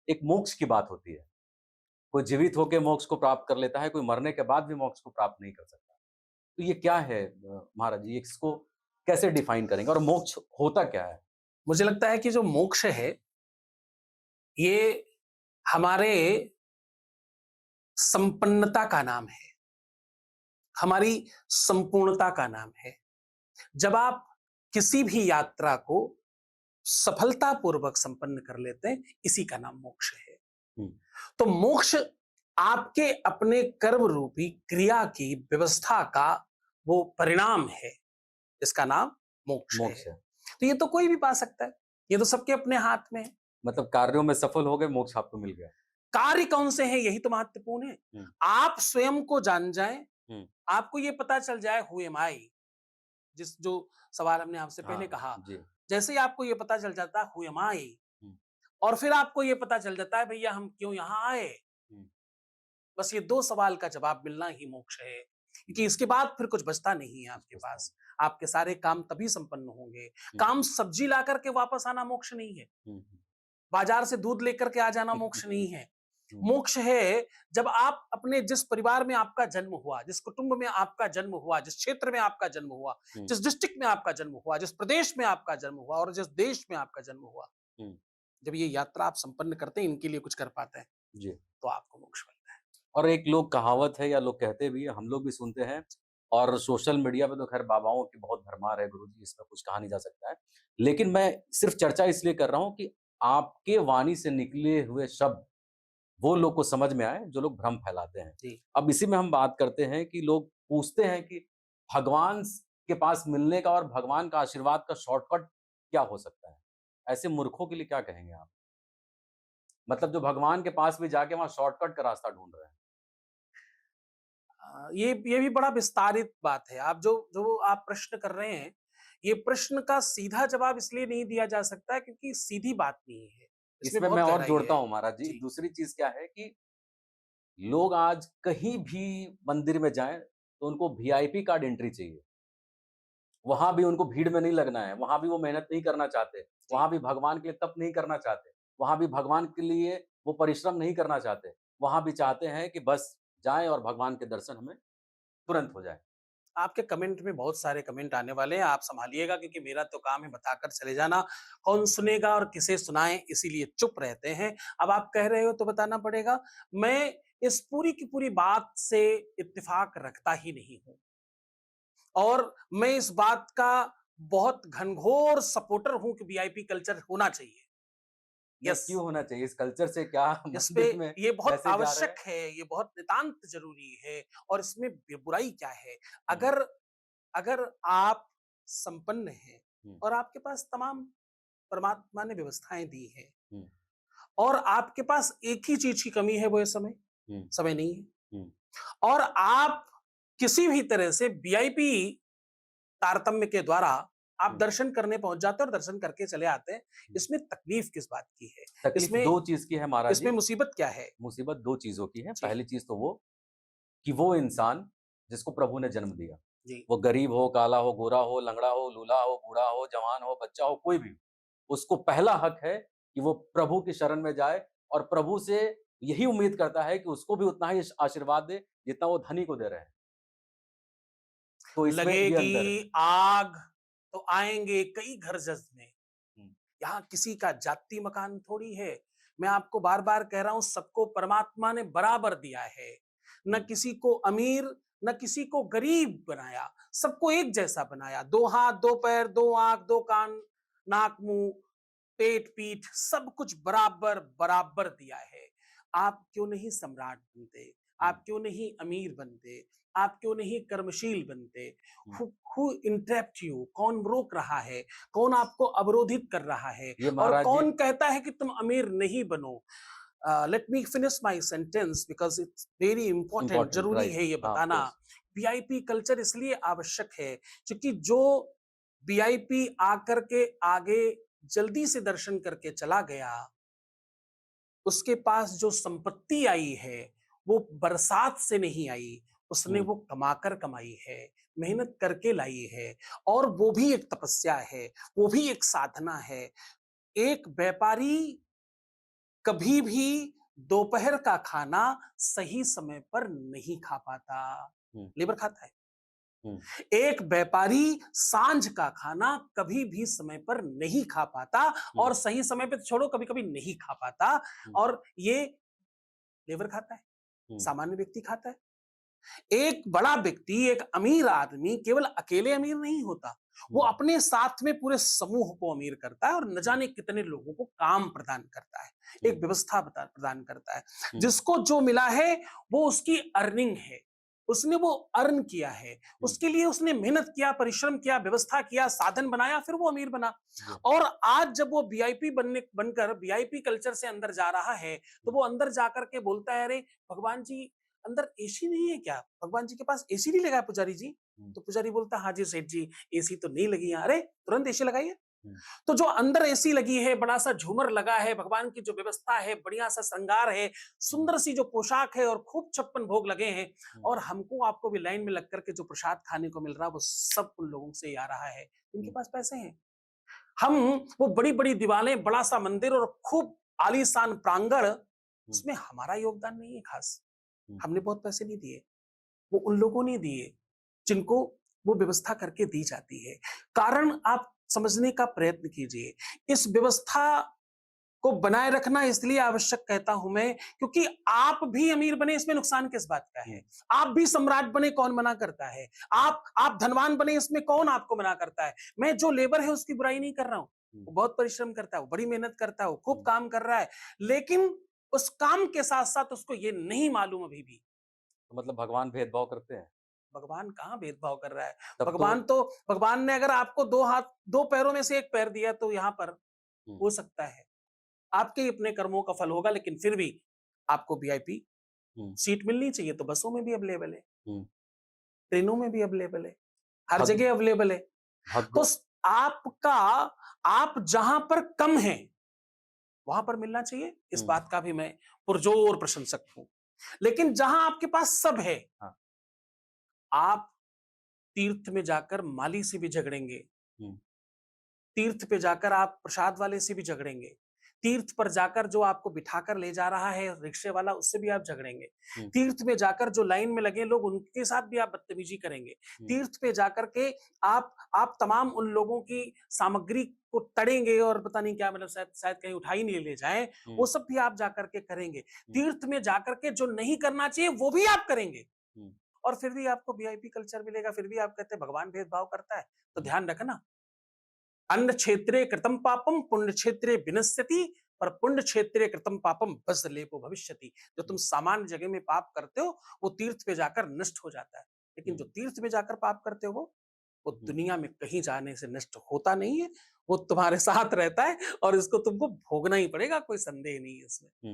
एक मोक्ष की बात होती है। कोई जीवित होके मोक्ष को प्राप्त कर लेता है, कोई मरने के बाद भी मोक्ष को प्राप्त नहीं कर सकता। तो ये क्या है महाराज जी, इसको कैसे डिफाइन करेंगे और मोक्ष होता क्या है? मुझे लगता है कि जो मोक्ष है, ये हमारे संपन्नता का नाम है, हमारी संपूर्णता का नाम है। जब आप किसी भी यात्रा को सफलतापूर्वक संपन्न कर लेते हैं, इसी का नाम मोक्ष है। हुँ, तो मोक्ष आपके अपने कर्म रूपी क्रिया की व्यवस्था का वो परिणाम है, इसका नाम मोक्ष है। मोक्ष है। तो ये तो कोई भी पा सकता है, ये तो सबके अपने हाथ में है। मतलब कार्यों में सफल हो गए, मोक्ष आपको मिल गया। कार्य कौन से हैं, यही तो महत्वपूर्ण है। हुँ, आप स्वयं को जान जाएं, हुँ, आपको ये पता चल जाए हु एम आई, जिस जो सवाल हमने आपसे पहले हाँ, कहा, जी। जैसे ही आपको ये पता चल जाता है हु एम आई, हुँ, और फिर आपको ये पता चल जाता है भैया हम क्यों यहाँ आए, हुँ, बस ये दो सवाल का जवाब मिलना ही मोक्ष है, क्योंकि इसके बाद फिर कुछ बचता नहीं है कुछ आपके बचता पास। आपके सारे काम तभी संपन्न होंगे। नहीं। काम सब्जी ला करके वापस आना मोक्ष नहीं है, हुँ, हुँ, बाजार से दूध लेकर के आ जाना हुँ, मोक्ष नहीं है। हुँ, मोक्ष है जब आप अपने जिस परिवार में आपका जन्म हुआ, जिस कुटुंब में आपका जन्म हुआ, जिस क्षेत्र में आपका जन्म हुआ, हुँ, जिस डिस्ट्रिक्ट में आपका जन्म हुआ, जिस प्रदेश में आपका जन्म हुआ और जिस देश में आपका जन्म हुआ, हुँ, जब ये यात्रा आप संपन्न करते हैं, इनके लिए कुछ कर पाते हैं, जी। तो आपको मोक्ष मिलता है। और एक लोग कहावत है या लोग कहते भी हैं, हम लोग भी सुनते हैं और सोशल मीडिया पे तो ख़ैर बाबाओं की बहुत भरमार है गुरुजी, इसमें कुछ कहा नहीं जा सकता है। लेकिन मैं सिर्फ़ चर्चा इसलिए कर रहा हूँ कि आपके वाणी से निकले हुए शब्द वो लोग को समझ में आए, जो लोग भ्रम फैलाते हैं। जी। अब इसी में हम बात करते हैं कि लोग पूछते हैं कि भगवान के पास मिलने का और भगवान का आशीर्वाद का शॉर्टकट क्या हो सकता है? ऐसे मूर्खों के लिए क्या कहेंगे आप? मतलब जो भगवान के पास भी जाके वहाँ शॉर्टकट का रास्ता ढूँढ रहे हैं। ये भी बड़ा विस्तारित बात है। आप जो जो आप प्रश्न कर रहे हैं, ये प्रश्न का सीधा जवाब इसलिए नहीं दिया जा सकता क्योंकि सीधी बात नहीं है। इसमें इसमें मैं बहुत और गहराई जोड़ता है। हूँ महाराज जी, जी, दूसरी चीज़ क्या है कि लोग आज कहीं भी मंदिर में जाएँ, तो उनको वीआईपी कार्ड एंट्री चाहिए। वहाँ भी उनको भीड़ में नहीं लगना है, वहाँ भी वो मेहनत नहीं करना चाहते, जी। वहाँ भी भगवान के लिए तप नहीं करना चाहते, वहाँ भी भगवान के लिए वो परिश्रम नहीं करना चाहते। वहाँ भी चाहते हैं कि बस जाएँ और भगवान के दर्शन हमें तुरंत हो जाए। आपके कमेंट में बहुत सारे कमेंट आने वाले हैं, आप सँभालिएगा क्योंकि मेरा तो काम है बताकर चले जाना। कौन सुनेगा और किसे सुनाएँ, इसीलिए चुप रहते हैं। अब आप कह रहे हो तो बताना पड़ेगा। मैं इस पूरी की पूरी बात से इत्तेफ़ाक रखता ही नहीं हूँ। और मैं इस बात का बहुत घनघोर सपोर्टर हूं कि वीआईपी कल्चर होना चाहिए। नहीं, यस, क्यों होना चाहिए? इस कल्चर से क्या इस पे मंदिर में ये बहुत पैसे जा रहे हैं? आवश्यक है, ये बहुत नितांत जरूरी है। और इसमें बुराई क्या है? हुँ, अगर अगर आप संपन्न हैं हुँ, और आपके पास तमाम परमात्मा ने व्यवस्थाएं दी हैं हुँ, और आपके पास एक ही चीज की कमी है, वो है समय। हुँ, समय नहीं है हुँ, और आप किसी भी तरह से वीआईपी तारतम्य के द्वारा आप हुँ, दर्शन करने पहुंच जाते हैं और दर्शन करके चले आते हैं। हुँ। इसमें तकलीफ किस बात की है? तकलीफ इसमें 2 चीज़ की है महाराज इसमें जी, मुसीबत क्या है? मुसीबत 2 चीज़ों की है। जी, पहली चीज़ तो वो कि वो इंसान जिसको प्रभु ने जन्म दिया, जी। वो गरीब हो, काला हो, गोरा हो, लंगड़ा हो, लूला हो, बूढ़ा हो, जवान हो, बच्चा हो, कोई भी हो, उसको पहला हक है कि वो प्रभु की शरण में जाए और प्रभु से यही उम्मीद करता है कि उसको भी उतना ही आशीर्वाद दे, जितना वो धनी को दे रहे हैं। तो इसमें ये अंतर है। लगेगी आग तो आएंगे कई घर जज में। हुँ, यहाँ किसी का जाति मकान थोड़ी है। मैं आपको बार बार कह रहा हूं, सबको परमात्मा ने बराबर दिया है। न हुँ, किसी को अमीर न किसी को गरीब बनाया, सबको एक जैसा बनाया। दो हाथ, दो पैर, दो आंख, दो कान, नाक, मुंह, पेट, पीठ, सब कुछ बराबर बराबर दिया है। आप क्यों नहीं सम्राट बनते? हुँ, आप क्यों नहीं अमीर बनते? आप क्यों नहीं कर्मशील बनते? हुँ। Who interrupt you? कौन रोक रहा है? कौन आपको अवरोधित कर रहा है? ये और महाराज जी कौन कहता है कि तुम अमीर नहीं बनो? Let me finish my sentence because it's very important. Important जरूरी राइट। है ये हाँ, ऑफ बताना। कोर्स। वीआईपी कल्चर इसलिए आवश्यक है क्योंकि जो वीआईपी आकर के आगे जल्दी से दर्शन करके चला गया, उसके पास जो संपत्ति आई है वो बरसात से नहीं आई, उसने हुँ, वो कमाकर कमाई है, मेहनत करके लाई है। और वो भी एक तपस्या है, वो भी एक साधना है। एक व्यापारी कभी भी दोपहर का खाना सही समय पर नहीं खा पाता, हुँ, लेबर खाता है। हुँ, एक व्यापारी सांझ का खाना कभी भी समय पर नहीं खा पाता, हुँ, और सही समय पे तो छोड़ो, कभी-कभी नहीं खा पाता, हुँ, और ये लेबर खाता है, हुँ, सामान्य व्यक्ति खाता है। एक बड़ा व्यक्ति, एक अमीर आदमी केवल अकेले अमीर नहीं होता, वो हुँ, अपने साथ में पूरे समूह को अमीर करता है और न हुँ, जाने कितने लोगों को काम प्रदान करता है, हुँ, एक व्यवस्था प्रदान करता है। हुँ, जिसको जो मिला है वो उसकी अर्निंग है, उसने वो अर्न किया है, हुँ, उसके लिए उसने मेहनत किया, परिश्रम किया, व्यवस्था किया, साधन बनाया, फिर वो अमीर बना। जी, और आज जब वो वीआईपी बनकर वीआईपी कल्चर से अंदर जा रहा है, तो हुँ, वो अंदर जाकर के बोलता है, अरे भगवान जी, अंदर एसी नहीं है क्या? भगवान जी के पास एसी नहीं लगा है पुजारी जी? हुँ, तो पुजारी बोलता है, हाँ जी सेठ जी, एसी तो नहीं लगी यहाँ। अरे तुरंत एसी लगाइए। हुँ, तो जो अंदर एसी लगी है, बड़ा सा झूमर लगा है, भगवान की जो व्यवस्था है, बढ़िया सा श्रृंगार है, हुँ, सुंदर सी जो पोशाक है, और खूब 56 भोग लगे हैं, हुँ, और हमको आपको भी लाइन में लग करके जो प्रसाद खाने को मिल रहा है, वो सब उन लोगों से ही आ रहा है इनके हुँ, पास पैसे हैं। हम वो बड़ी-बड़ी दीवारें, बड़ा सा मंदिर और खूब आलीशान प्रांगण, हुँ, उसमें हमारा योगदान नहीं है खास। हुँ, हमने बहुत पैसे नहीं दिए, वो उन लोगों ने दिए जिनको वो व्यवस्था करके दी जाती है। कारण आप समझने का प्रयत्न कीजिए। इस व्यवस्था को बनाए रखना इसलिए आवश्यक कहता हूं मैं, क्योंकि आप भी अमीर बने, इसमें नुकसान किस बात का है? हुँ, आप भी सम्राट बने, कौन मना करता है? आप धनवान बने, इसमें कौन आपको मना करता है? मैं जो लेबर है उसकी बुराई नहीं कर रहा हूं। हुँ, वो बहुत परिश्रम करता है, वो बड़ी मेहनत करता है, वो खूब हुँ, काम कर रहा है, लेकिन उस काम के साथ साथ उसको ये नहीं मालूम अभी भी, तो मतलब भगवान भेदभाव करते हैं? भगवान कहाँ भेदभाव कर रहा है। तब तो भगवान ने अगर आपको दो हाथ, दो पैरों में से एक पैर दिया, तो यहाँ पर हुँ, हो सकता है आपके ही अपने कर्मों का फल होगा, लेकिन फिर भी आपको वीआईपी हुँ, सीट मिलनी चाहिए। तो बसों में भी अवेलेबल है, हुँ, ट्रेनों में भी अवेलेबल है, हर भग जगह अवेलेबल है। तो भग आपका, आप जहां पर कम है वहां पर मिलना चाहिए, इस हुँ, बात का भी मैं पुरजोर प्रशंसक हूं। लेकिन जहां आपके पास सब है, हाँ, आप तीर्थ में जाकर माली से भी झगड़ेंगे, हुँ, तीर्थ पे जाकर आप प्रसाद वाले से भी झगड़ेंगे, तीर्थ पर जाकर जो आपको बिठाकर ले जा रहा है रिक्शे वाला, उससे भी आप झगड़ेंगे, हुँ, तीर्थ में जाकर जो लाइन में लगे लोग, उनके साथ भी आप बदतमीजी करेंगे, हुँ, तीर्थ पे जाकर के आप तमाम उन लोगों की सामग्री को तड़ेंगे, और पता नहीं क्या, मतलब शायद शायद कहीं उठाई नहीं ले जाए, वो हुँ, सब भी आप जाकर के करेंगे। हुँ, तीर्थ में जाकर के जो नहीं करना चाहिए वो भी आप करेंगे, हुँ, और फिर भी आपको वीआईपी कल्चर मिलेगा, फिर भी आप कहते हैं भगवान भेदभाव करता है। तो हुँ, ध्यान रखना, अन्न क्षेत्रे कृतं पापम पुण्य क्षेत्रे विनश्यति, पर पुण्य क्षेत्रे कृतं पापम वज्रलेपो भविष्यति। जो तुम हुँ, सामान्य जगह में पाप करते हो, वो तीर्थ पे जाकर नष्ट हो जाता है, लेकिन जो हुँ, तीर्थ में जाकर पाप करते हो, वो हुँ। दुनिया में कहीं जाने से नष्ट होता नहीं है, वो तुम्हारे साथ रहता है, और इसको तुमको भोगना ही पड़ेगा, कोई संदेह नहीं है इसमें। हुँ।